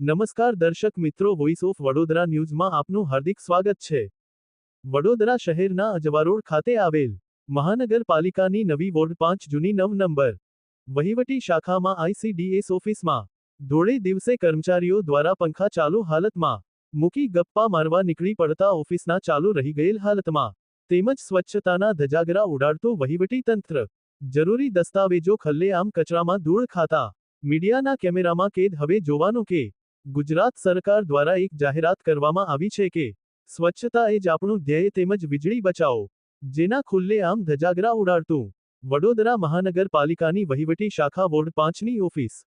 નમસ્કાર દર્શક મિત્રો, વોઇસ ઓફ વડોદરા ન્યૂઝમાં આપનું હાર્દિક સ્વાગત છે। વડોદરા શહેરના અજવારોડ ખાતે આવેલ મહાનગરપાલિકાની નવી વોર્ડ 5 જૂની 9 નંબર વહીવટી શાખામાં ICDS ઓફિસમાં ધોળે દિવસે કર્મચારીઓ દ્વારા પંખા ચાલુ હાલતમાં મૂકી ગપ્પા મારવા નીકળી પડતા ઓફિસના ચાલુ રહી ગયેલ હાલતમાં તેમજ સ્વચ્છતાના ધજાગરા ઉડાડતું વહીવટી તંત્ર જરૂરી દસ્તાવેજો ખલ્લેઆમ કચરામાં ધૂળ ખાતા મીડિયાના કેમેરામાં કેદ હવે જોવાનું કે ગુજરાત સરકાર દ્વારા એક જાહેરાત કરવામાં આવી છે કે સ્વચ્છતા એ જ આપણું ધ્યેય તેમજ વીજળી બચાવો, જેના ખુલ્લેઆમ ધજાગરા ઉડાડતું વડોદરા મહાનગરપાલિકાની વહીવટી શાખા વોર્ડ 5ની ઓફિસ